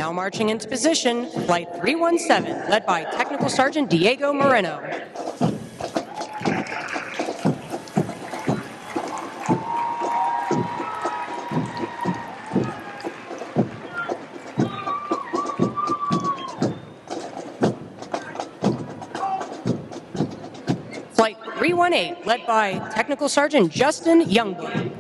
Now marching into position, Flight 317, led by Technical Sergeant Diego Moreno. Flight 318, led by Technical Sergeant Justin Youngblood.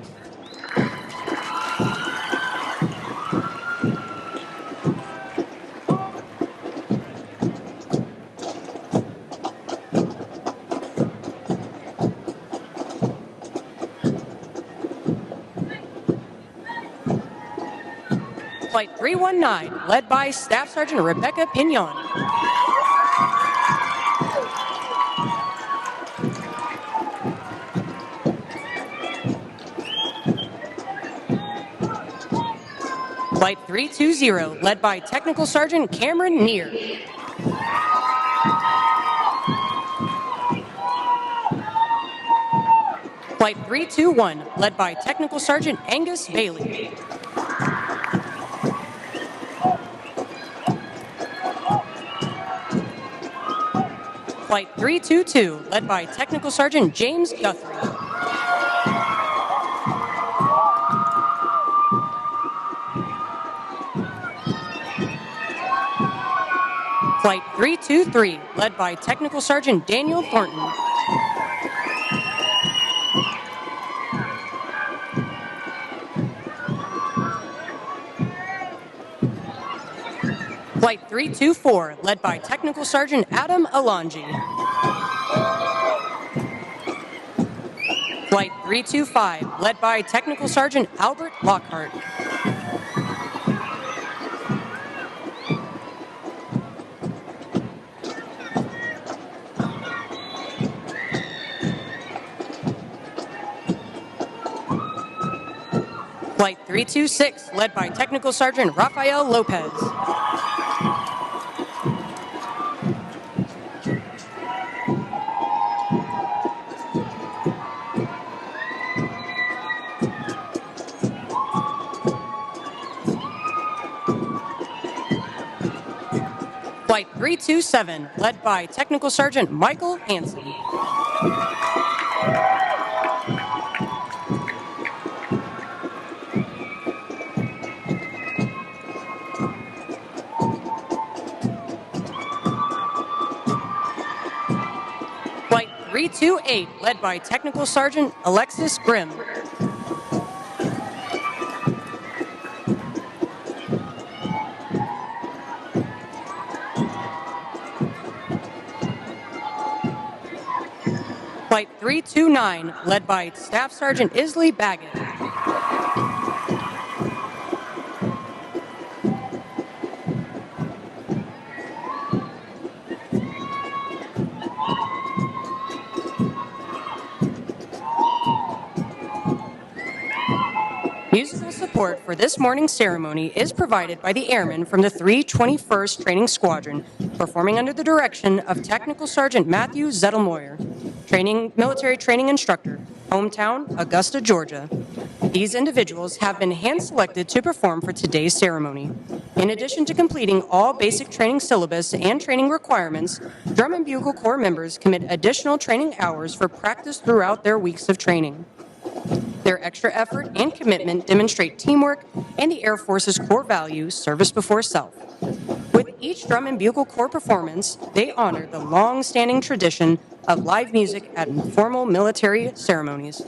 Flight 319, led by Staff Sergeant Rebecca Pignon. Flight 320, led by Technical Sergeant Cameron Neer. Flight 321, led by Technical Sergeant Angus Bailey. Flight 322, led by Technical Sergeant James Guthrie. Flight 323, led by Technical Sergeant Daniel Thornton. Flight 324, led by Technical Sergeant Adam Alonji. Flight 325, led by Technical Sergeant Albert Lockhart. Flight 326, led by Technical Sergeant Rafael Lopez. Flight 327, led by Technical Sergeant Michael Hansen. Flight 328, led by Technical Sergeant Alexis Grimm. Flight 329, led by Staff Sergeant Isley Baggett. Musical support for this morning's ceremony is provided by the Airmen from the 321st Training Squadron, performing under the direction of Technical Sergeant Matthew Zettelmoyer, military training instructor, hometown, Augusta, Georgia. These individuals have been hand-selected to perform for today's ceremony. In addition to completing all basic training syllabus and training requirements, Drum and Bugle Corps members commit additional training hours for practice throughout their weeks of training. Their extra effort and commitment demonstrate teamwork and the Air Force's core value, service before self. With each Drum and Bugle Corps performance, they honor the long-standing tradition of live music at formal military ceremonies.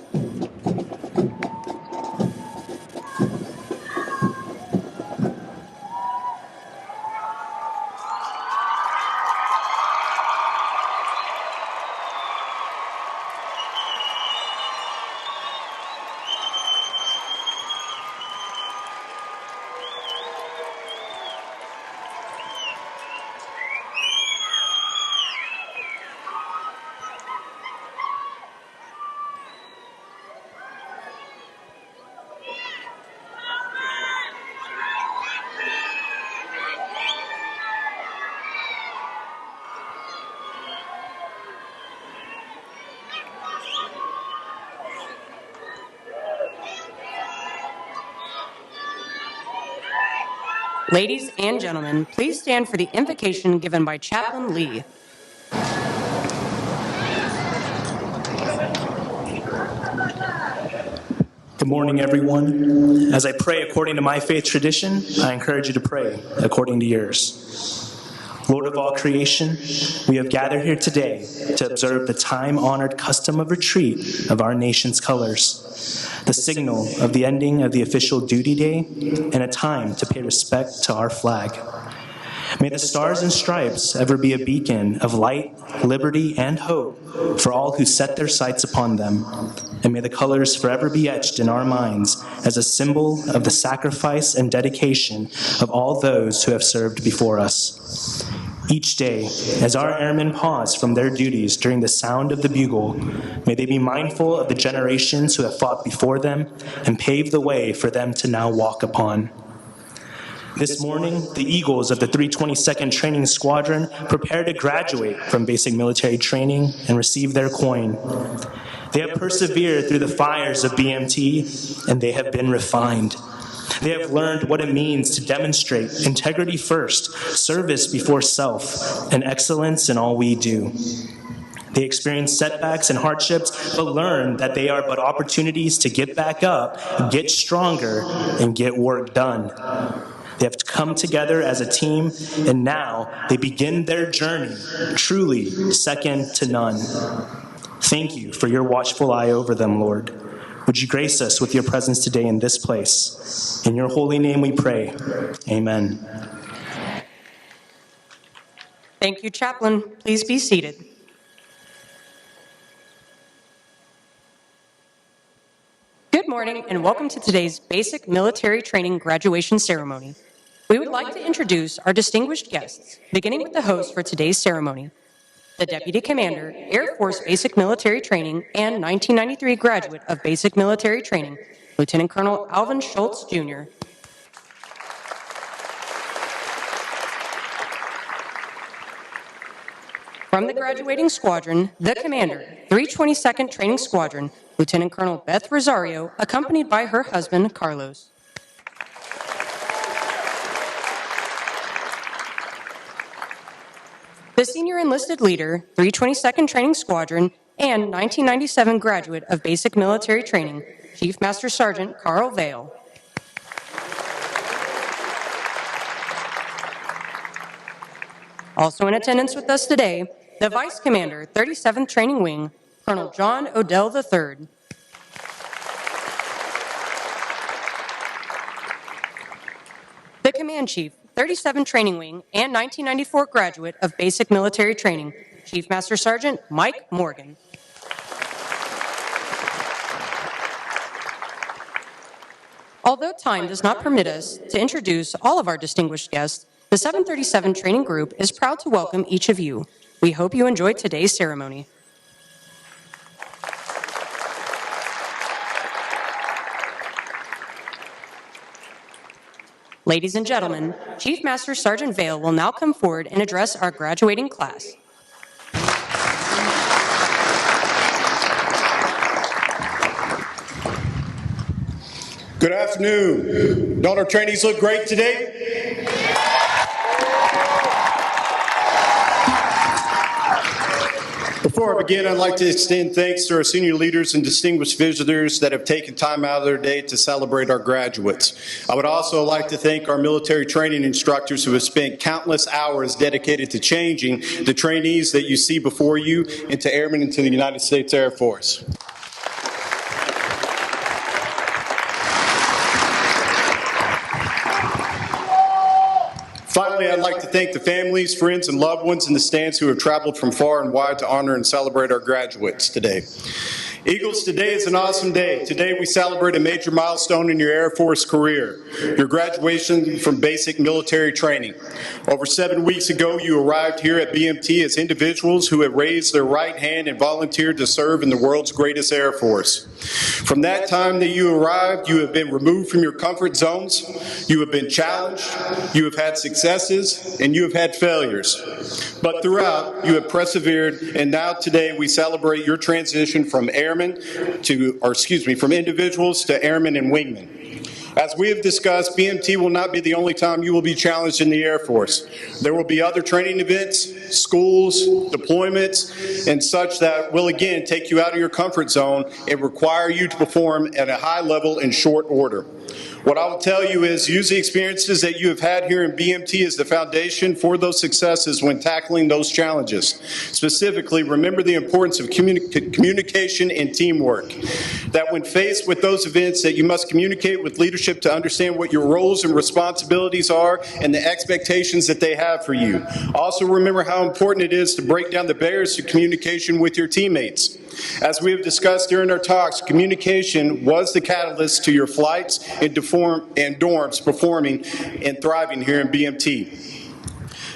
Ladies and gentlemen, please stand for the invocation given by Chaplain Lee. Good morning, everyone. As I pray according to my faith tradition, I encourage you to pray according to yours. Lord of all creation, we have gathered here today to observe the time-honored custom of retreat of our nation's colors, the signal of the ending of the official duty day, and a time to pay respect to our flag. May the stars and stripes ever be a beacon of light, liberty, and hope for all who set their sights upon them. And may the colors forever be etched in our minds as a symbol of the sacrifice and dedication of all those who have served before us. Each day, as our airmen pause from their duties during the sound of the bugle, may they be mindful of the generations who have fought before them and pave the way for them to now walk upon. This morning, the Eagles of the 322nd Training Squadron prepare to graduate from basic military training and receive their coin. They have persevered through the fires of BMT, and they have been refined. They have learned what it means to demonstrate integrity first, service before self, and excellence in all we do. They experience setbacks and hardships, but learn that they are but opportunities to get back up, get stronger, and get work done. They have come together as a team, and now they begin their journey, truly second to none. Thank you for your watchful eye over them, Lord. Would you grace us with your presence today in this place? In your holy name we pray. Amen. Thank you, Chaplain. Please be seated. Good morning and welcome to today's Basic Military Training Graduation Ceremony. We would like to introduce our distinguished guests, beginning with the host for today's ceremony, the Deputy Commander, Air Force Basic Military Training and 1993 graduate of Basic Military Training, Lieutenant Colonel Alvin Schultz, Jr. From the graduating squadron, the Commander, 322nd Training Squadron, Lieutenant Colonel Beth Rosario, accompanied by her husband, Carlos. The Senior Enlisted Leader, 322nd Training Squadron, and 1997 graduate of Basic Military Training, Chief Master Sergeant Carl Vale. Also in attendance with us today, the Vice Commander, 37th Training Wing, Colonel John Odell III. The Command Chief, 37 Training Wing, and 1994 graduate of Basic Military Training, Chief Master Sergeant Mike Morgan. Although time does not permit us to introduce all of our distinguished guests, the 737 Training Group is proud to welcome each of you. We hope you enjoyed today's ceremony. Ladies and gentlemen, Chief Master Sergeant Vale will now come forward and address our graduating class. Good afternoon. Don't our trainees look great today? Before I begin, I'd like to extend thanks to our senior leaders and distinguished visitors that have taken time out of their day to celebrate our graduates. I would also like to thank our military training instructors who have spent countless hours dedicated to changing the trainees that you see before you into airmen into the United States Air Force. Finally, I'd like to thank the families, friends, and loved ones in the stands who have traveled from far and wide to honor and celebrate our graduates today. Eagles, today is an awesome day. Today we celebrate a major milestone in your Air Force career, your graduation from basic military training. Over 7 weeks ago, you arrived here at BMT as individuals who have raised their right hand and volunteered to serve in the world's greatest Air Force. From that time that you arrived, you have been removed from your comfort zones, you have been challenged, you have had successes, and you have had failures. But throughout, you have persevered, and now today we celebrate your transition from from individuals to airmen and wingmen. As we have discussed, BMT will not be the only time you will be challenged in the Air Force. There will be other training events, schools, deployments, and such that will again take you out of your comfort zone and require you to perform at a high level in short order. What I will tell you is use the experiences that you have had here in BMT as the foundation for those successes when tackling those challenges. Specifically, remember the importance of communication and teamwork. That when faced with those events that you must communicate with leadership to understand what your roles and responsibilities are and the expectations that they have for you. Also remember how important it is to break down the barriers to communication with your teammates. As we have discussed during our talks, communication was the catalyst to your flights and dorms performing and thriving here in BMT.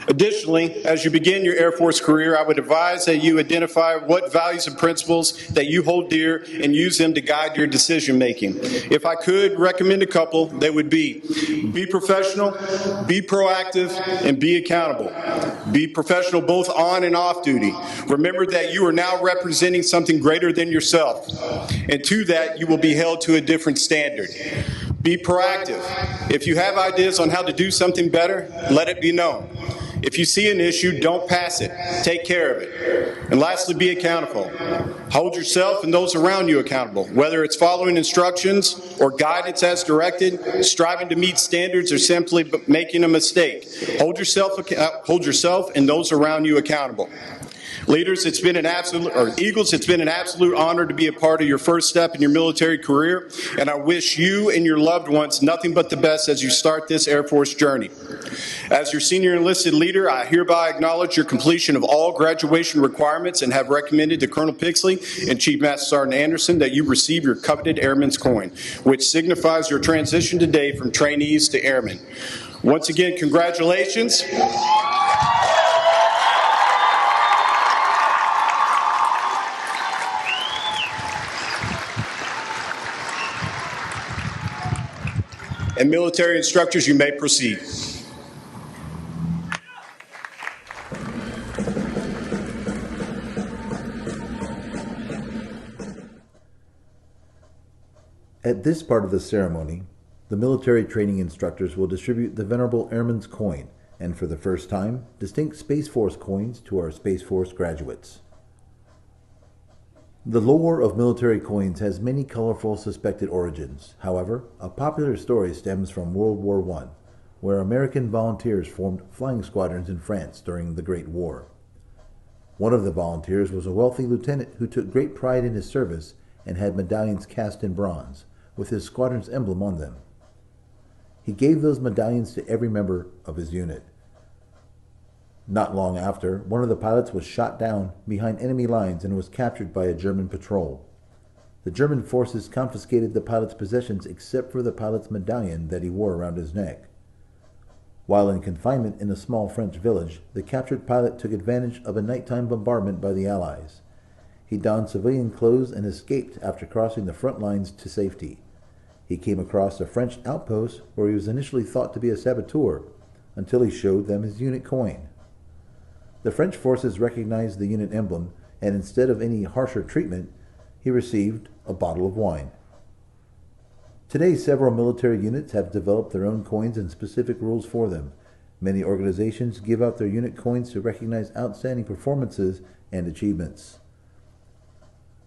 Additionally, as you begin your Air Force career, I would advise that you identify what values and principles that you hold dear and use them to guide your decision making. If I could recommend a couple, they would be professional, be proactive, and be accountable. Be professional both on and off duty. Remember that you are now representing something greater than yourself. And to that, you will be held to a different standard. Be proactive. If you have ideas on how to do something better, let it be known. If you see an issue, don't pass it. Take care of it. And lastly, be accountable. Hold yourself and those around you accountable, whether it's following instructions or guidance as directed, striving to meet standards, or simply making a mistake. Hold yourself and those around you accountable. Leaders, Eagles, it's been an absolute honor to be a part of your first step in your military career, and I wish you and your loved ones nothing but the best as you start this Air Force journey. As your senior enlisted leader, I hereby acknowledge your completion of all graduation requirements and have recommended to Colonel Pixley and Chief Master Sergeant Anderson that you receive your coveted Airman's coin, which signifies your transition today from trainees to airmen. Once again, congratulations. And military instructors, you may proceed. At this part of the ceremony, the military training instructors will distribute the Venerable Airman's coin, and for the first time, distinct Space Force coins to our Space Force graduates. The lore of military coins has many colorful suspected origins. However, a popular story stems from World War I, where American volunteers formed flying squadrons in France during the Great War. One of the volunteers was a wealthy lieutenant who took great pride in his service and had medallions cast in bronze, with his squadron's emblem on them. He gave those medallions to every member of his unit. Not long after, one of the pilots was shot down behind enemy lines and was captured by a German patrol. The German forces confiscated the pilot's possessions except for the pilot's medallion that he wore around his neck. While in confinement in a small French village, the captured pilot took advantage of a nighttime bombardment by the Allies. He donned civilian clothes and escaped after crossing the front lines to safety. He came across a French outpost where he was initially thought to be a saboteur until he showed them his unit coin. The French forces recognized the unit emblem, and instead of any harsher treatment, he received a bottle of wine. Today, several military units have developed their own coins and specific rules for them. Many organizations give out their unit coins to recognize outstanding performances and achievements.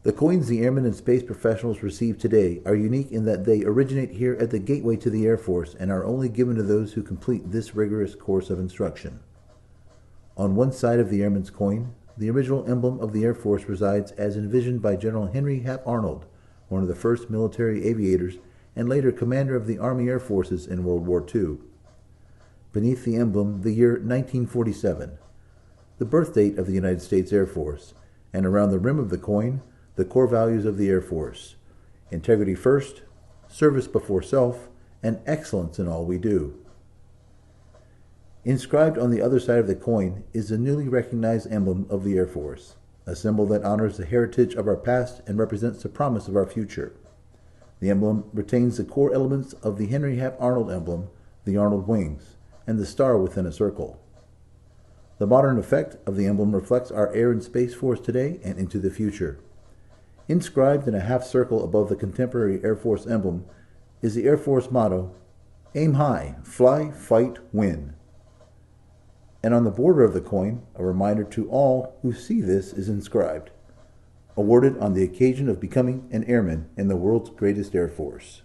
The coins the airmen and space professionals receive today are unique in that they originate here at the gateway to the Air Force and are only given to those who complete this rigorous course of instruction. On one side of the Airman's coin, the original emblem of the Air Force resides as envisioned by General Henry Hap Arnold, one of the first military aviators and later commander of the Army Air Forces in World War II. Beneath the emblem, the year 1947, the birth date of the United States Air Force, and around the rim of the coin, the core values of the Air Force: integrity first, service before self, and excellence in all we do. Inscribed on the other side of the coin is the newly recognized emblem of the Air Force, a symbol that honors the heritage of our past and represents the promise of our future. The emblem retains the core elements of the Henry Hap Arnold emblem, the Arnold wings, and the star within a circle. The modern effect of the emblem reflects our Air and Space Force today and into the future. Inscribed in a half circle above the contemporary Air Force emblem, is the Air Force motto, "Aim high, fly, fight, win." And on the border of the coin, a reminder to all who see this is inscribed, "Awarded on the occasion of becoming an airman in the world's greatest Air Force."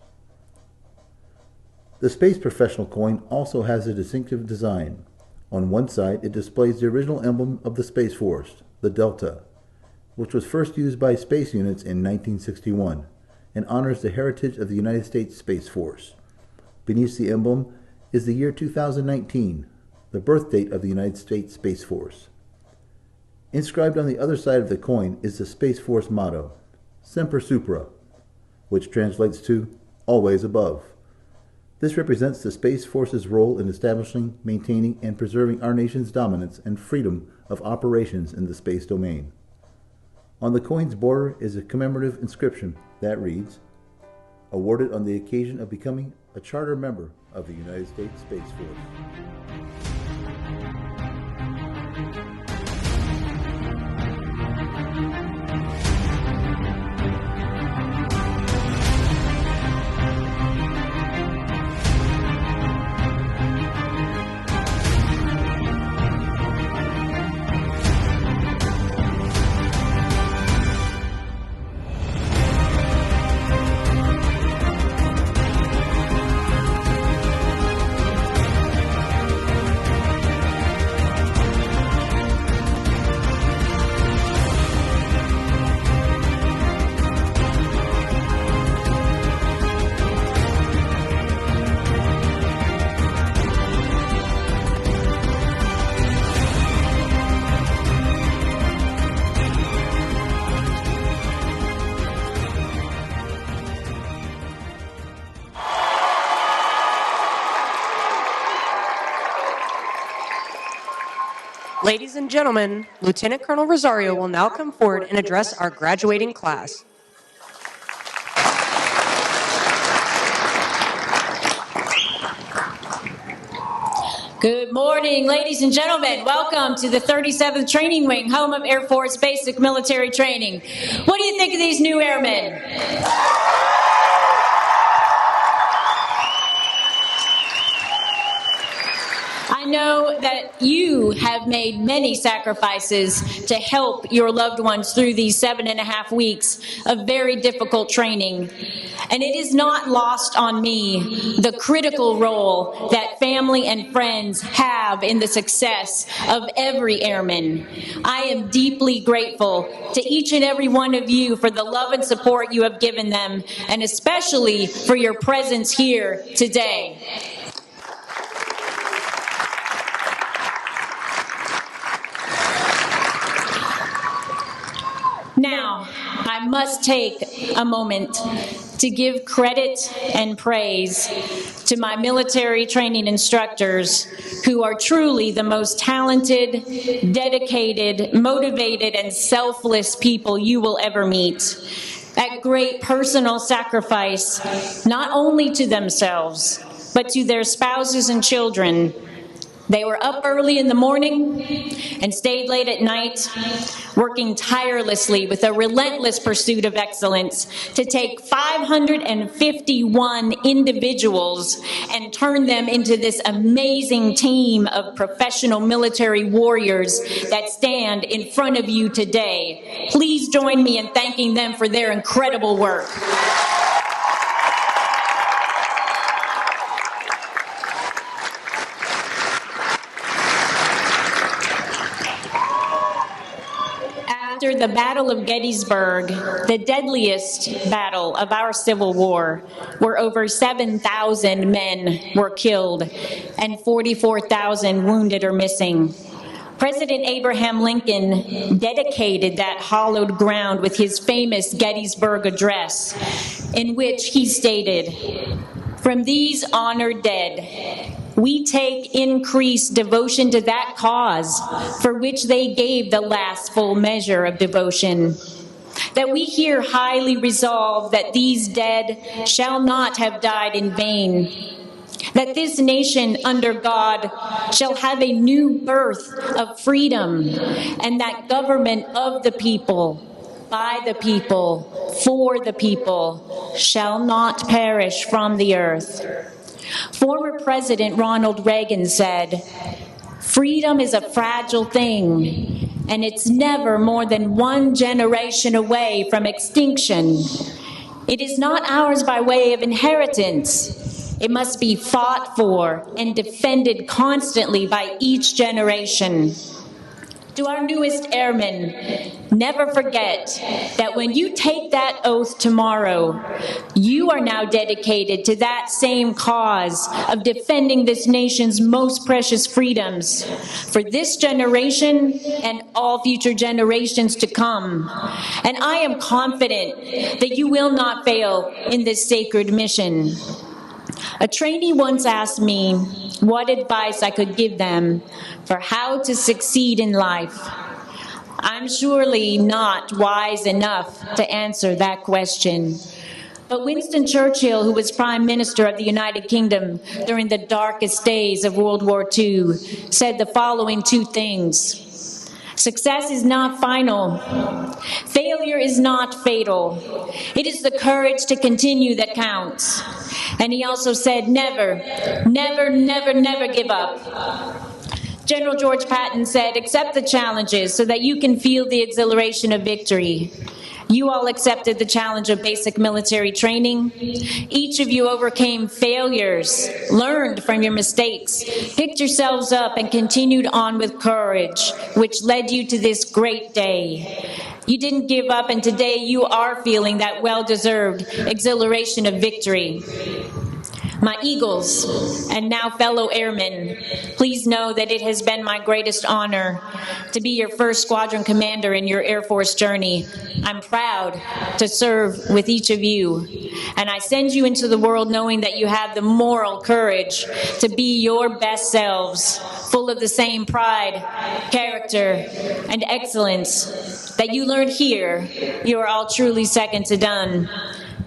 The Space Professional coin also has a distinctive design. On one side, it displays the original emblem of the Space Force, the Delta, which was first used by space units in 1961 and honors the heritage of the United States Space Force. Beneath the emblem is the year 2019, the birth date of the United States Space Force. Inscribed on the other side of the coin is the Space Force motto, "Semper Supra," which translates to "always above." This represents the Space Force's role in establishing, maintaining, and preserving our nation's dominance and freedom of operations in the space domain. On the coin's border is a commemorative inscription that reads, "Awarded on the occasion of becoming a charter member of the United States Space Force." Ladies and gentlemen, Lieutenant Colonel Rosario will now come forward and address our graduating class. Good morning, ladies and gentlemen. Welcome to the 37th Training Wing, home of Air Force Basic Military Training. What do you think of these new airmen? I know that you have made many sacrifices to help your loved ones through these 7.5 weeks of very difficult training. And it is not lost on me the critical role that family and friends have in the success of every airman. I am deeply grateful to each and every one of you for the love and support you have given them, and especially for your presence here today. Now, I must take a moment to give credit and praise to my military training instructors, who are truly the most talented, dedicated, motivated, and selfless people you will ever meet. At great personal sacrifice, not only to themselves, but to their spouses and children. They were up early in the morning and stayed late at night, working tirelessly with a relentless pursuit of excellence to take 551 individuals and turn them into this amazing team of professional military warriors that stand in front of you today. Please join me in thanking them for their incredible work. After the Battle of Gettysburg, the deadliest battle of our Civil War, where over 7,000 men were killed and 44,000 wounded or missing, President Abraham Lincoln dedicated that hallowed ground with his famous Gettysburg Address, in which he stated, "From these honored dead, we take increased devotion to that cause for which they gave the last full measure of devotion. That we here highly resolve that these dead shall not have died in vain. That this nation under God shall have a new birth of freedom, and that government of the people, by the people, for the people, shall not perish from the earth. Former President Ronald Reagan said, "Freedom is a fragile thing, and it's never more than one generation away from extinction. It is not ours by way of inheritance. It must be fought for and defended constantly by each generation." To our newest airmen, never forget that when you take that oath tomorrow, you are now dedicated to that same cause of defending this nation's most precious freedoms for this generation and all future generations to come. And I am confident that you will not fail in this sacred mission. A trainee once asked me what advice I could give them for how to succeed in life. I'm surely not wise enough to answer that question. But Winston Churchill, who was Prime Minister of the United Kingdom during the darkest days of World War II, said the following two things. Success is not final. Failure is not fatal. It is the courage to continue that counts. And he also said, never, never, never, never give up. General George Patton said, accept the challenges so that you can feel the exhilaration of victory. You all accepted the challenge of basic military training. Each of you overcame failures, learned from your mistakes, picked yourselves up, and continued on with courage, which led you to this great day. You didn't give up, and today you are feeling that well-deserved exhilaration of victory. My Eagles, and now fellow airmen, please know that it has been my greatest honor to be your first squadron commander in your Air Force journey. I'm proud to serve with each of you, and I send you into the world knowing that you have the moral courage to be your best selves, full of the same pride, character, and excellence that you learned here. You are all truly second to none.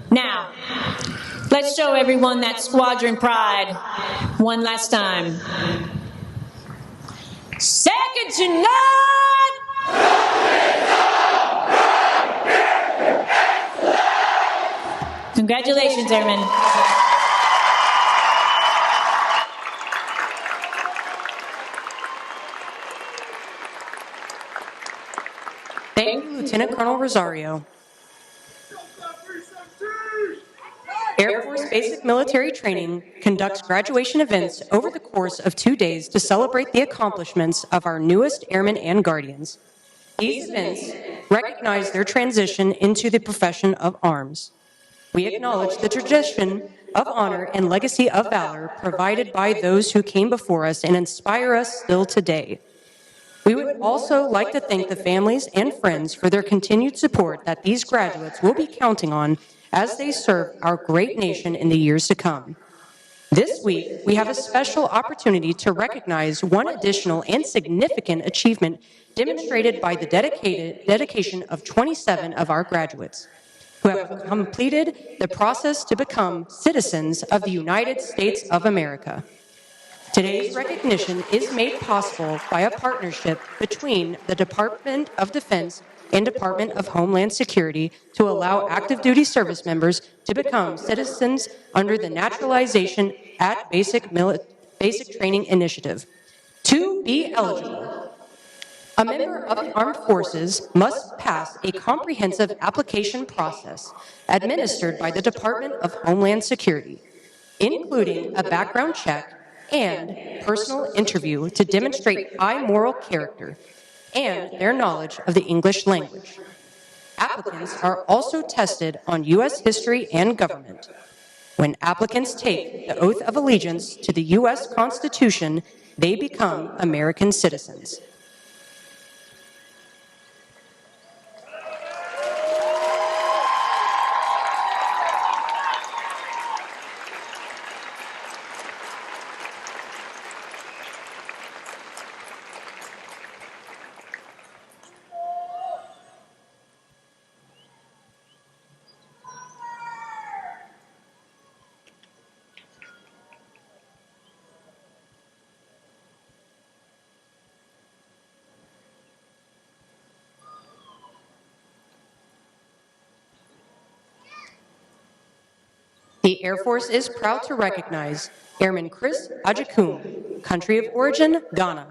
Now, let's show everyone that squadron pride one last time. Second to none! Congratulations, Airmen. Thank you, Lieutenant Colonel Rosario. Air Force Basic Military Training conducts graduation events over the course of 2 days to celebrate the accomplishments of our newest airmen and guardians. These events recognize their transition into the profession of arms. We acknowledge the tradition of honor and legacy of valor provided by those who came before us and inspire us still today. We would also like to thank the families and friends for their continued support that these graduates will be counting on as they serve our great nation in the years to come. This week, we have a special opportunity to recognize one additional and significant achievement demonstrated by the dedication of 27 of our graduates who have completed the process to become citizens of the United States of America. Today's recognition is made possible by a partnership between the Department of Defense and Department of Homeland Security to allow active duty service members to become citizens under the Naturalization at Basic Training Initiative. To be eligible, a member of the Armed Forces must pass a comprehensive application process administered by the Department of Homeland Security, including a background check and personal interview to demonstrate high moral character and their knowledge of the English language. Applicants are also tested on U.S. history and government. When applicants take the oath of allegiance to the U.S. Constitution, they become American citizens. The Air Force is proud to recognize Airman Chris Ajakum, country of origin, Ghana.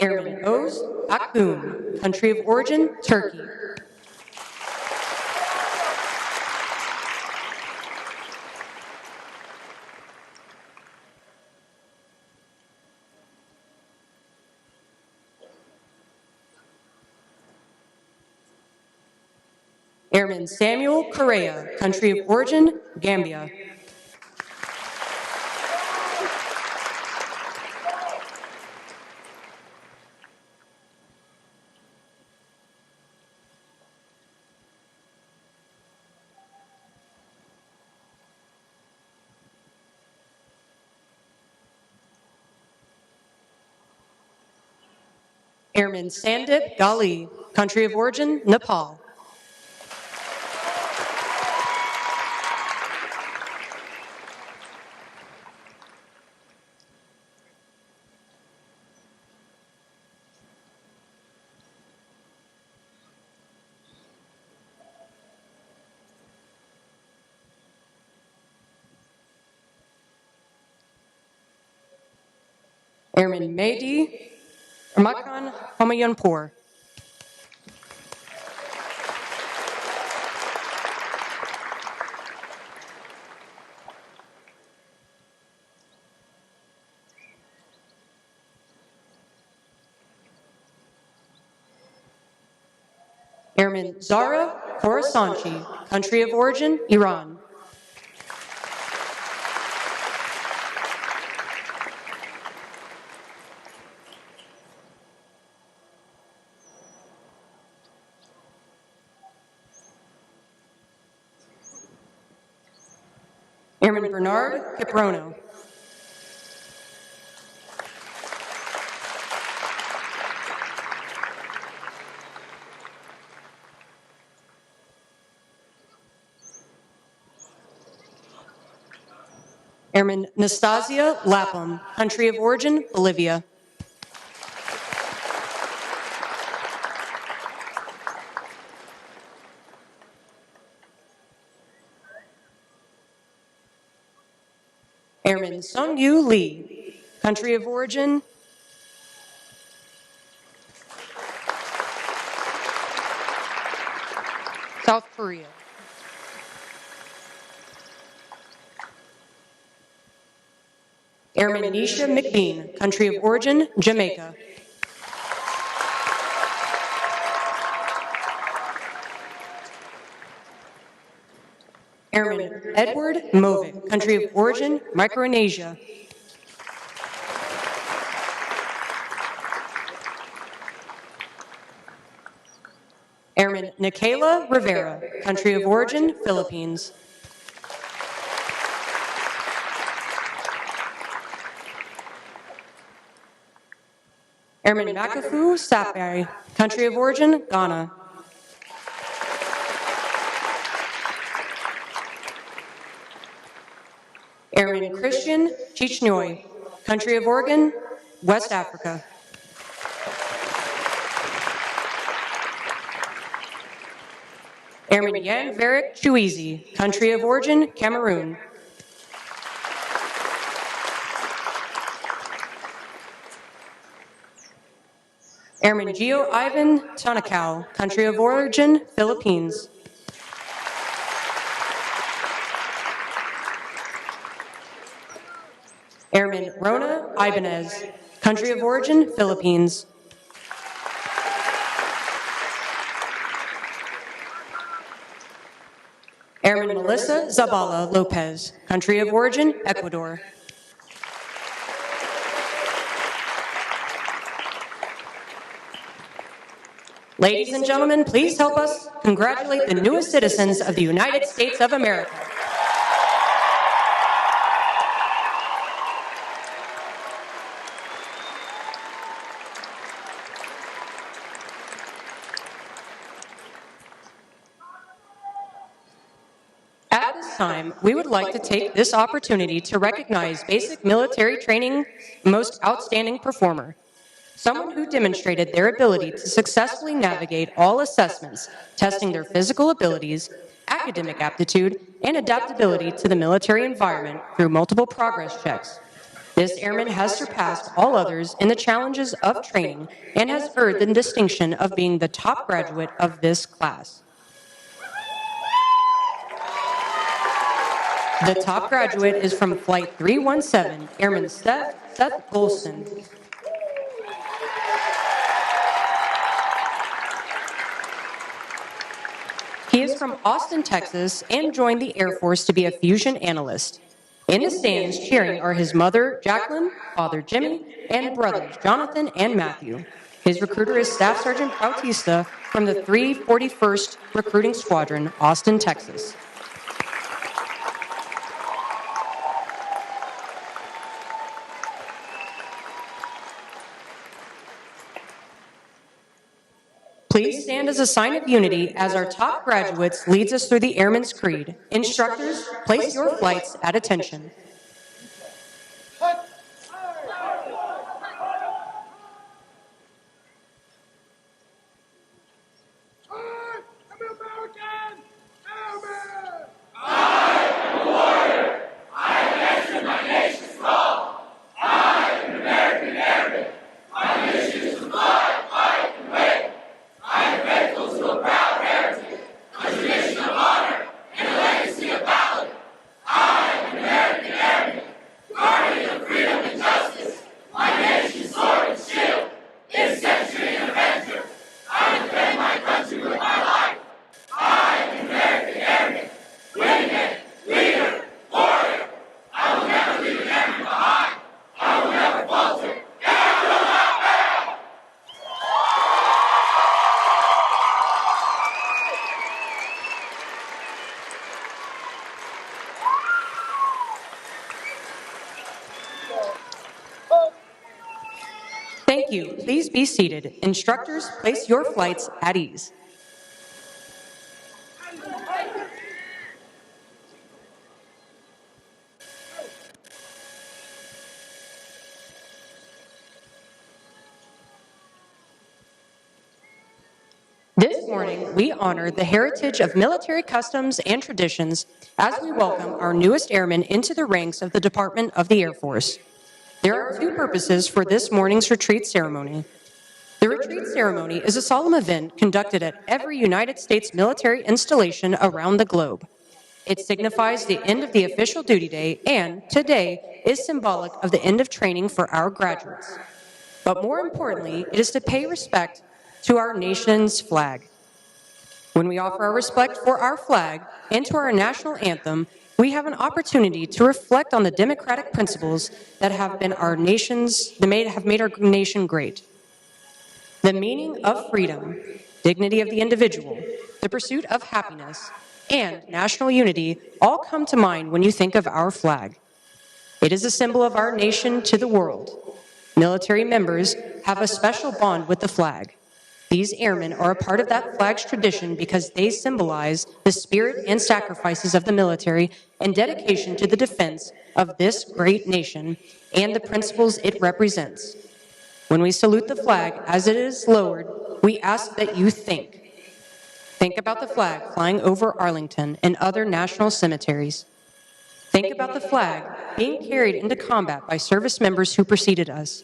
Airman Oz Akboon, country of origin, Turkey. Airman Samuel Correa, country of origin, Gambia. Airman Sandip Gali, country of origin, Nepal. Airman Mehdi Ramakan Homayanpur. Airman Zara Khorasanchi, country of origin, Iran. Airman Bernard Caprono. Airman Nastasia Lapham, country of origin, Bolivia. Airman Sung Yu Lee, country of origin, South Korea. Airman Nisha McBean, country of origin, Jamaica. Airman Edward Movic, country of origin, Micronesia. Airman Nikayla Rivera, country of origin, Philippines. Airman Makafu Sapari, country of origin, Ghana. Airman Christian Chichnoy, country of origin, West Africa. Airman Yan Varick Chuizi, country of origin, Cameroon. Airman Gio Ivan Tanakau, country of origin, Philippines. Airman Rona Ibanez, country of origin, Philippines. Airman Melissa Zabala Lopez, country of origin, Ecuador. Ladies and gentlemen, please help us congratulate the newest citizens of the United States of America. At this this time, we would like to take this opportunity to recognize basic military training most outstanding performer, someone who demonstrated their ability to successfully navigate all assessments, testing their physical abilities, academic aptitude, and adaptability to the military environment through multiple progress checks. This airman has surpassed all others in the challenges of training and has earned the distinction of being the top graduate of this class. The top graduate is from Flight 317, Airman Seth Golston. He is from Austin, Texas, and joined the Air Force to be a fusion analyst. In the stands cheering are his mother, Jacqueline, father, Jimmy, and brothers, Jonathan and Matthew. His recruiter is Staff Sergeant Bautista from the 341st Recruiting Squadron, Austin, Texas. Please stand as a sign of unity as our top graduates leads us through the Airman's Creed. Instructors, place your flights at attention. Thank you. Please be seated. Instructors, place your flights at ease. This morning, we honor the heritage of military customs and traditions as we welcome our newest airmen into the ranks of the Department of the Air Force. There are two purposes for this morning's retreat ceremony. The retreat ceremony is a solemn event conducted at every United States military installation around the globe. It signifies the end of the official duty day and, today, is symbolic of the end of training for our graduates. But more importantly, it is to pay respect to our nation's flag. When we offer our respect for our flag and to our national anthem, we have an opportunity to reflect on the democratic principles that have made our nation great. The meaning of freedom, dignity of the individual, the pursuit of happiness, and national unity all come to mind when you think of our flag. It is a symbol of our nation to the world. Military members have a special bond with the flag. These airmen are a part of that flag's tradition because they symbolize the spirit and sacrifices of the military and dedication to the defense of this great nation and the principles it represents. When we salute the flag as it is lowered, we ask that you think. Think about the flag flying over Arlington and other national cemeteries. Think about the flag being carried into combat by service members who preceded us.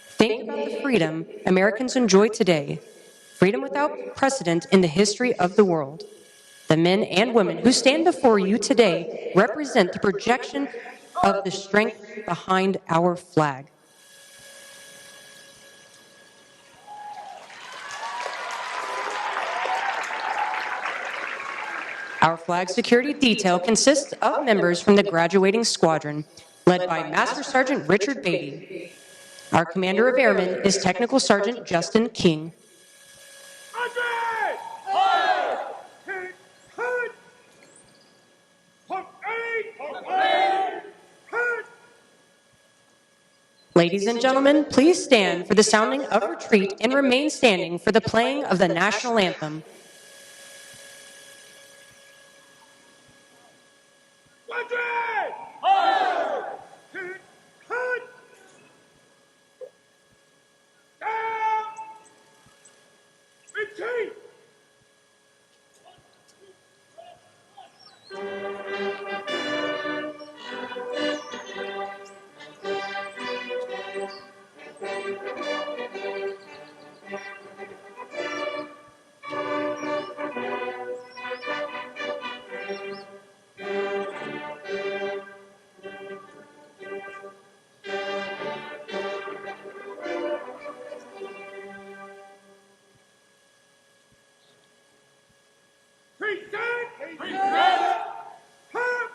Think about the freedom Americans enjoy today, freedom without precedent in the history of the world. The men and women who stand before you today represent the projection of the strength behind our flag. Our flag security detail consists of members from the graduating squadron, led by Master Sergeant Richard Beatty. Our Commander of Airmen is Technical Sergeant Justin King. Ladies and gentlemen, please stand for the sounding of retreat and remain standing for the playing of the national anthem. Squadron! Aye! Hunt! Down! Retreat! Present! Present! Hunt!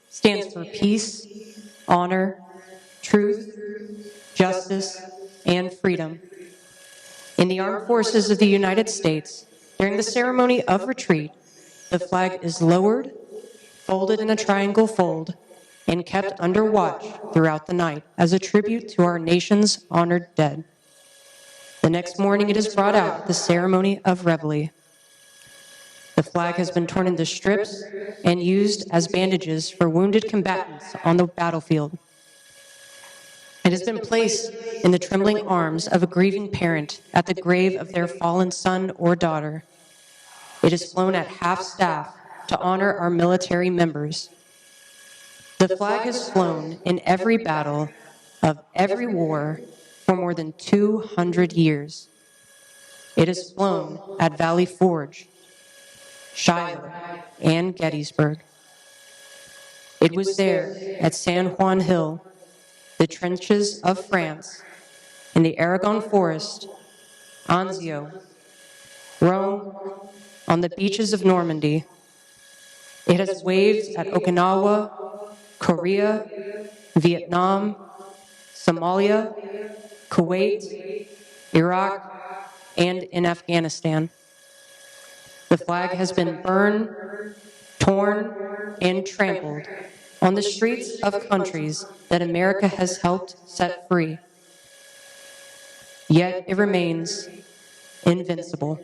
Stands for peace, honor, truth, justice, and freedom. In the armed forces of the United States, during the ceremony of retreat, the flag is lowered, folded in a triangle fold, and kept under watch throughout the night as a tribute to our nation's honored dead. The next morning it is brought out at the ceremony of reveille. The flag has been torn into strips and used as bandages for wounded combatants on the battlefield. It has been placed in the trembling arms of a grieving parent at the grave of their fallen son or daughter. It is flown at half-staff to honor our military members. The flag has flown in every battle of every war for more than 200 years. It has flown at Valley Forge, Shiloh, and Gettysburg. It was there at San Juan Hill, the trenches of France, in the Aragon Forest, Anzio, Rome, on the beaches of Normandy. It has waved at Okinawa, Korea, Vietnam, Somalia, Kuwait, Iraq, and in Afghanistan. The flag has been burned, torn, and trampled on the streets of countries that America has helped set free. Yet it remains invincible.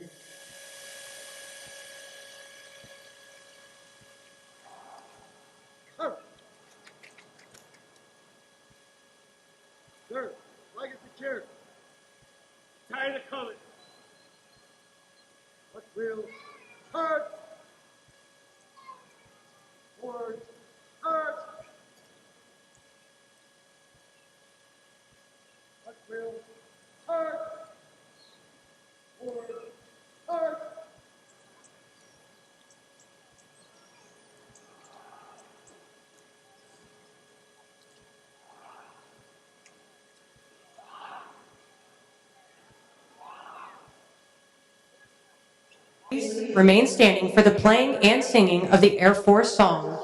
Sir, flag is secured. Tired of coming. What will hurt? Words hurt. What will hurt? Words hurt. Please remain standing for the playing and singing of the Air Force song.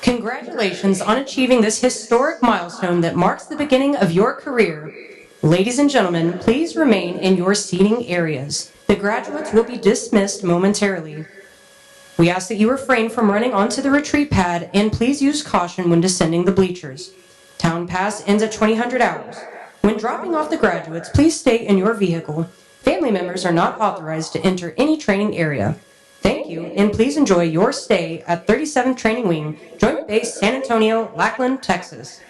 Congratulations on achieving this historic milestone that marks the beginning of your career. Ladies and gentlemen, please remain in your seating areas. The graduates will be dismissed momentarily. We ask that you refrain from running onto the retreat pad and please use caution when descending the bleachers. Town Pass ends at 2000 hours. When dropping off the graduates, please stay in your vehicle. Family members are not authorized to enter any training area. Thank you, and please enjoy your stay at 37th Training Wing, Joint Base San Antonio-Lackland, Texas.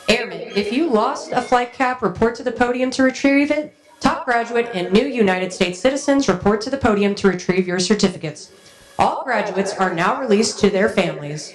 Airmen, if you lost a flight cap, report to the podium to retrieve it. Top graduate and new United States citizens, report to the podium to retrieve your certificates. All graduates are now released to their families.